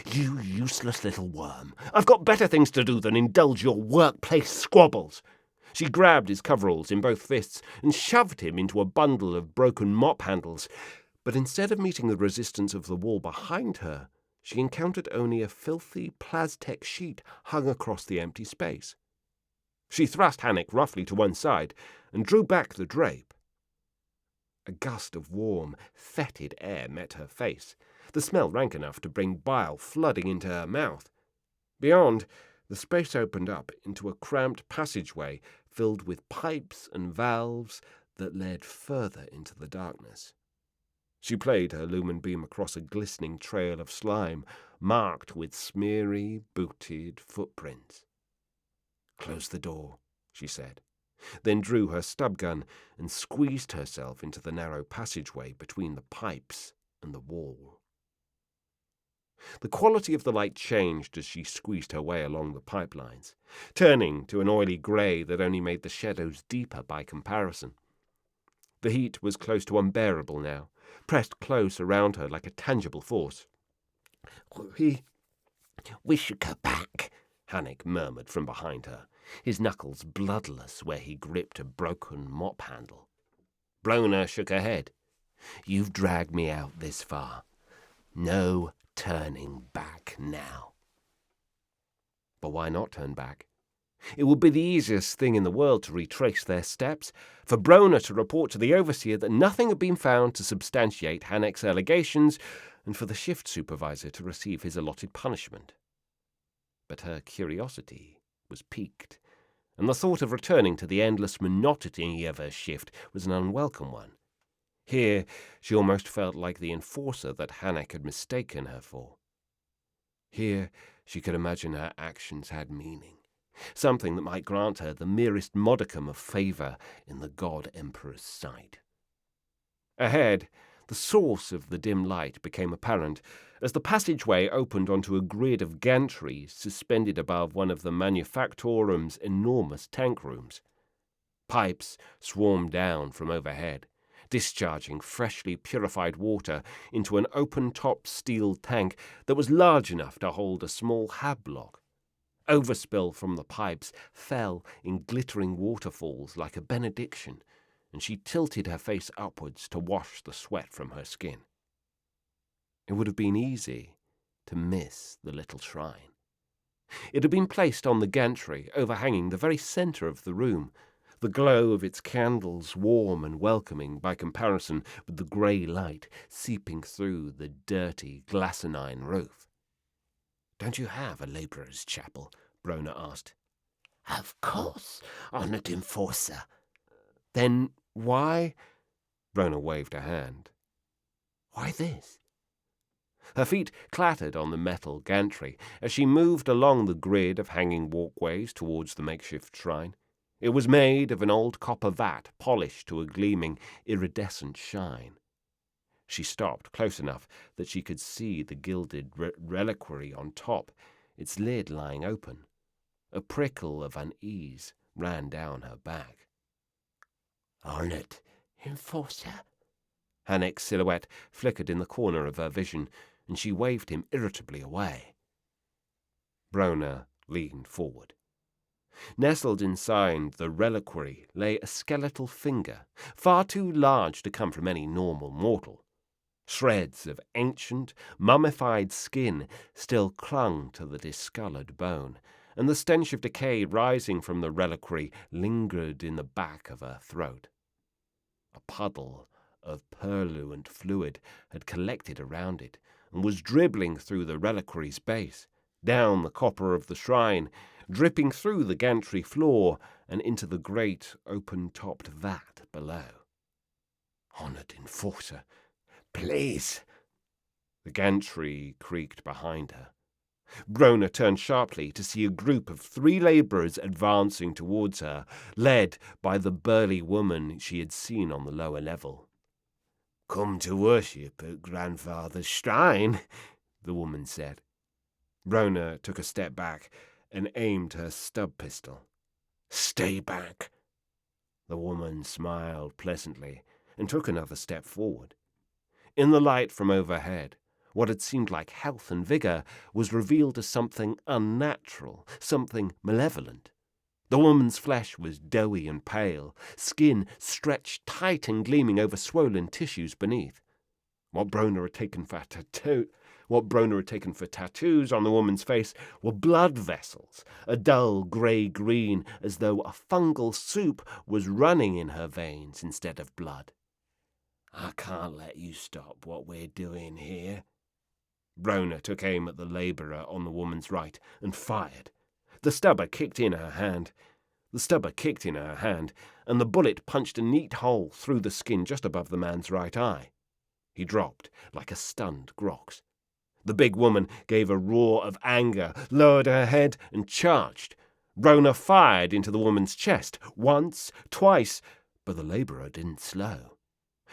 "You useless little worm. I've got better things to do than indulge your workplace squabbles." She grabbed his coveralls in both fists and shoved him into a bundle of broken mop handles, but instead of meeting the resistance of the wall behind her, she encountered only a filthy Plastec sheet hung across the empty space. She thrust Hanek roughly to one side and drew back the drape. A gust of warm, fetid air met her face, the smell rank enough to bring bile flooding into her mouth. Beyond, the space opened up into a cramped passageway filled with pipes and valves that led further into the darkness. She played her lumen beam across a glistening trail of slime marked with smeary, booted footprints. "Close the door," she said, then drew her stub gun and squeezed herself into the narrow passageway between the pipes and the wall. The quality of the light changed as she squeezed her way along the pipelines, turning to an oily grey that only made the shadows deeper by comparison. The heat was close to unbearable now, pressed close around her like a tangible force. We should go back," Hanek murmured from behind her, his knuckles bloodless where he gripped a broken mop handle. Brona shook her head. "You've dragged me out this far. No turning back now." But why not turn back? It would be the easiest thing in the world to retrace their steps, for Brona to report to the Overseer that nothing had been found to substantiate Hanek's allegations, and for the shift supervisor to receive his allotted punishment. But her curiosity was piqued, and the thought of returning to the endless monotony of her shift was an unwelcome one. Here she almost felt like the enforcer that Hanek had mistaken her for. Here she could imagine her actions had meaning, something that might grant her the merest modicum of favour in the God Emperor's sight. Ahead, the source of the dim light became apparent as the passageway opened onto a grid of gantries suspended above one of the Manufactorum's enormous tank rooms. Pipes swarmed down from overhead, discharging freshly purified water into an open-top steel tank that was large enough to hold a small hablock. Overspill from the pipes fell in glittering waterfalls like a benediction, and she tilted her face upwards to wash the sweat from her skin. It would have been easy to miss the little shrine. It had been placed on the gantry overhanging the very centre of the room, the glow of its candles warm and welcoming by comparison with the grey light seeping through the dirty glassinine roof. "Don't you have a labourer's chapel?" Brona asked. "Of course, honoured enforcer." "Then why—" Brona waved a hand. "Why this?" Her feet clattered on the metal gantry as she moved along the grid of hanging walkways towards the makeshift shrine. It was made of an old copper vat polished to a gleaming, iridescent shine. She stopped close enough that she could see the gilded reliquary on top, its lid lying open. A prickle of unease ran down her back. "Honoured enforcer." Hanek's silhouette flickered in the corner of her vision, and she waved him irritably away. Brona leaned forward. Nestled inside the reliquary lay a skeletal finger, far too large to come from any normal mortal. Shreds of ancient, mummified skin still clung to the discoloured bone, and the stench of decay rising from the reliquary lingered in the back of her throat. A puddle of purulent fluid had collected around it and was dribbling through the reliquary's base, down the copper of the shrine, dripping through the gantry floor and into the great open-topped vat below. "Honoured enforcer, please." The gantry creaked behind her. Brona turned sharply to see a group of 3 labourers advancing towards her, led by the burly woman she had seen on the lower level. Come to worship at grandfather's shrine, the woman said. Brona took a step back and aimed her stub pistol. Stay back. The woman smiled pleasantly and took another step forward. In the light from overhead, what had seemed like health and vigour was revealed as something unnatural, something malevolent. The woman's flesh was doughy and pale, skin stretched tight and gleaming over swollen tissues beneath. What Brona had taken for tattoos on the woman's face were blood vessels, a dull grey-green, as though a fungal soup was running in her veins instead of blood. I can't let you stop what we're doing here. Brona took aim at the labourer on the woman's right and fired. The stubber kicked in her hand, and the bullet punched a neat hole through the skin just above the man's right eye. He dropped like a stunned grox. The big woman gave a roar of anger, lowered her head, and charged. Brona fired into the woman's chest, once, twice, but the labourer didn't slow.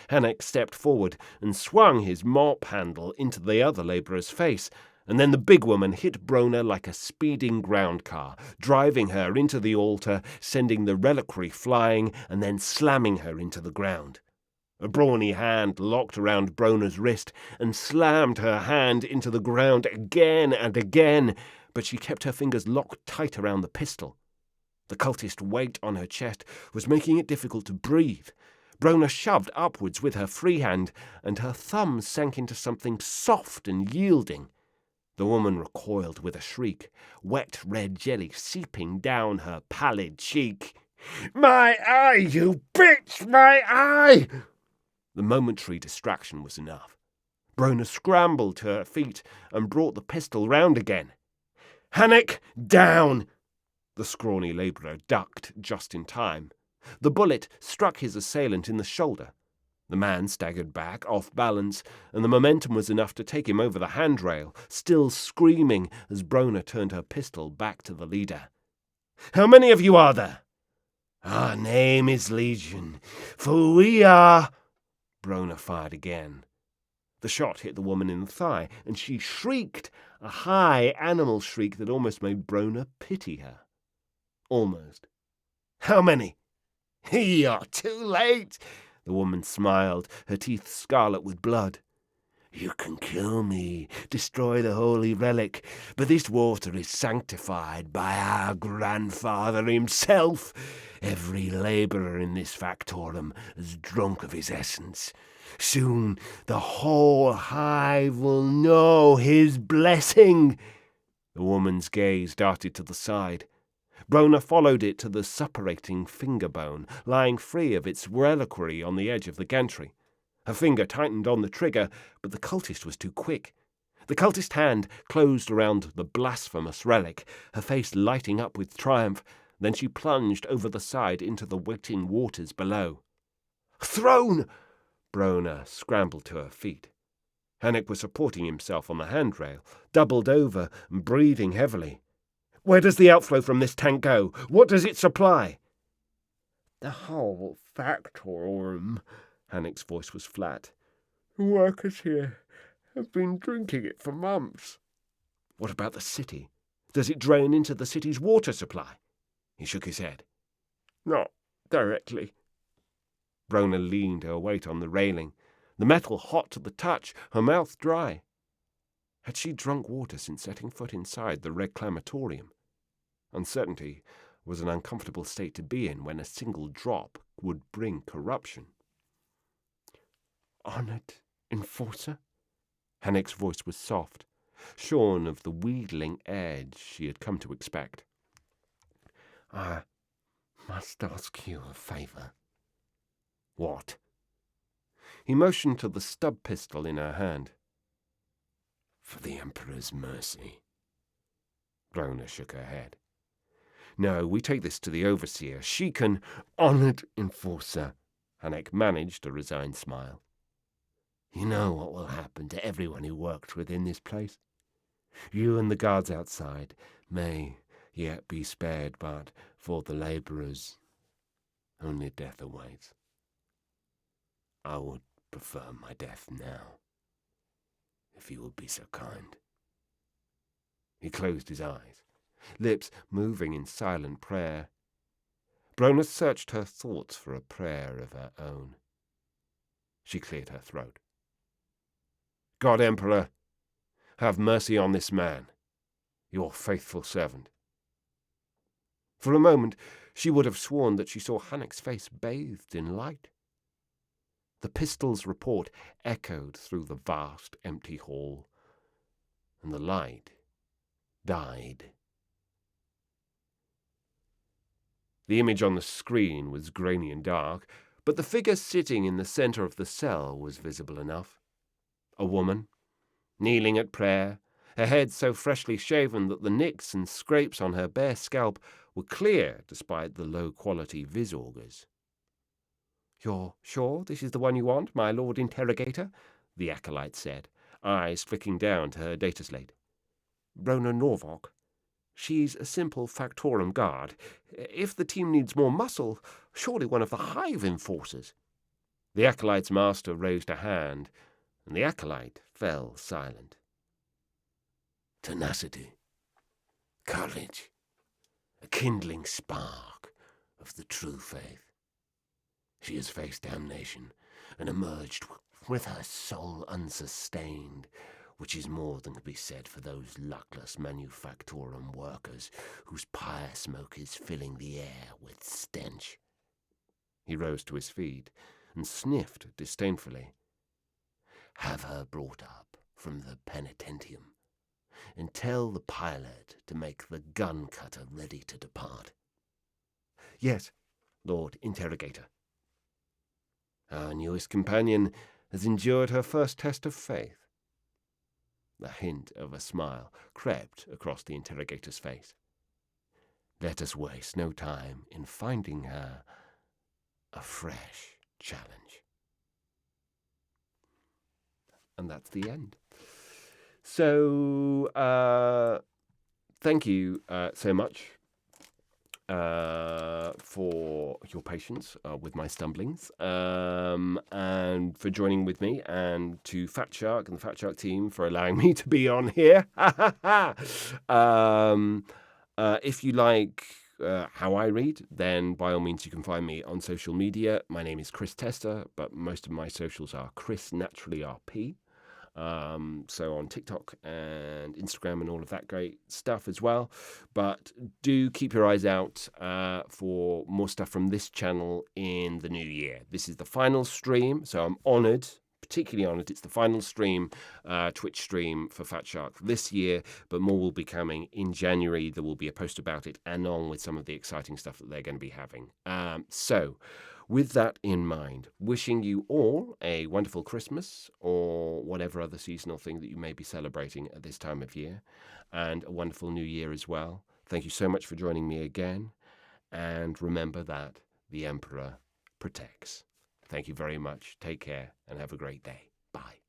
Hanek stepped forward and swung his mop handle into the other labourer's face, and then the big woman hit Brona like a speeding ground car, driving her into the altar, sending the reliquary flying, and then slamming her into the ground. A brawny hand locked around Brona's wrist and slammed her hand into the ground again and again, but she kept her fingers locked tight around the pistol. The cultist weight on her chest was making it difficult to breathe. Brona shoved upwards with her free hand, and her thumb sank into something soft and yielding. The woman recoiled with a shriek, wet red jelly seeping down her pallid cheek. "My eye, you bitch! My eye!" The momentary distraction was enough. Brona scrambled to her feet and brought the pistol round again. "Hanek, down!" The scrawny labourer ducked just in time. The bullet struck his assailant in the shoulder. The man staggered back, off balance, and the momentum was enough to take him over the handrail, still screaming as Brona turned her pistol back to the leader. "How many of you are there?" "Our name is Legion, for we are—" Brona fired again. The shot hit the woman in the thigh, and she shrieked, a high animal shriek that almost made Brona pity her. Almost. "How many?" "You're too late," the woman smiled, her teeth scarlet with blood. "You can kill me, destroy the holy relic, but this water is sanctified by our grandfather himself. Every labourer in this factorum has drunk of his essence. Soon the whole hive will know his blessing." The woman's gaze darted to the side. Brona followed it to the suppurating finger bone, lying free of its reliquary on the edge of the gantry. Her finger tightened on the trigger, but the cultist was too quick. The cultist hand closed around the blasphemous relic, her face lighting up with triumph. Then she plunged over the side into the waiting waters below. "Throne!" Brona scrambled to her feet. Hanek was supporting himself on the handrail, doubled over and breathing heavily. "Where does the outflow from this tank go? What does it supply?" "The whole factorum." Hanek's voice was flat. "The workers here have been drinking it for months." "What about the city? Does it drain into the city's water supply?" He shook his head. "Not directly." Brona leaned her weight on the railing, the metal hot to the touch, her mouth dry. Had she drunk water since setting foot inside the reclamatorium? Uncertainty was an uncomfortable state to be in when a single drop would bring corruption. "Honoured enforcer?" Hanek's voice was soft, shorn of the wheedling edge she had come to expect. "I must ask you a favour." "What?" He motioned to the stub pistol in her hand. "For the Emperor's mercy." Brona shook her head. "No, we take this to the overseer. She can—" "Honoured enforcer." Hanek managed a resigned smile. "You know what will happen to everyone who worked within this place? You and the guards outside may yet be spared, but for the labourers, only death awaits. I would prefer my death now, if you would be so kind." He closed his eyes, lips moving in silent prayer. Brona searched her thoughts for a prayer of her own. She cleared her throat. "God Emperor, have mercy on this man, your faithful servant." For a moment she would have sworn that she saw Hanek's face bathed in light. The pistol's report echoed through the vast empty hall, and the light died. The image on the screen was grainy and dark, but the figure sitting in the centre of the cell was visible enough. A woman, kneeling at prayer, her head so freshly shaven that the nicks and scrapes on her bare scalp were clear despite the low-quality vis-augers. "You're sure this is the one you want, my Lord Interrogator?" the acolyte said, eyes flicking down to her data slate. "Brona Norvok. She's a simple Factorum guard. If the team needs more muscle, surely one of the Hive enforcers." The acolyte's master raised a hand, and the acolyte fell silent. "Tenacity, courage, a kindling spark of the true faith. She has faced damnation and emerged with her soul unsustained, which is more than can be said for those luckless manufactorum workers whose pyre smoke is filling the air with stench." He rose to his feet and sniffed disdainfully. "Have her brought up from the penitentium, and tell the pilot to make the gun cutter ready to depart." "Yes, Lord Interrogator." "Our newest companion has endured her first test of faith." The hint of a smile crept across the interrogator's face. "Let us waste no time in finding her a fresh challenge." And that's the end. So, thank you so much for your patience with my stumblings, and for joining with me, and to Fatshark and the Fatshark team for allowing me to be on here. If you like how I read, then by all means you can find me on social media. My name is Chris Tester, but most of my socials are Chris Naturally RP. So on TikTok and Instagram and all of that great stuff as well. But do keep your eyes out for more stuff from this channel in the new year. This is the final stream, so I'm honoured, particularly honoured. It's the final stream, Twitch stream for Fatshark this year, but more will be coming in January. There will be a post about it, and on with some of the exciting stuff that they're going to be having. So with that in mind, wishing you all a wonderful Christmas or whatever other seasonal thing that you may be celebrating at this time of year, and a wonderful new year as well. Thank you so much for joining me again, and remember that the Emperor protects. Thank you very much. Take care and have a great day. Bye.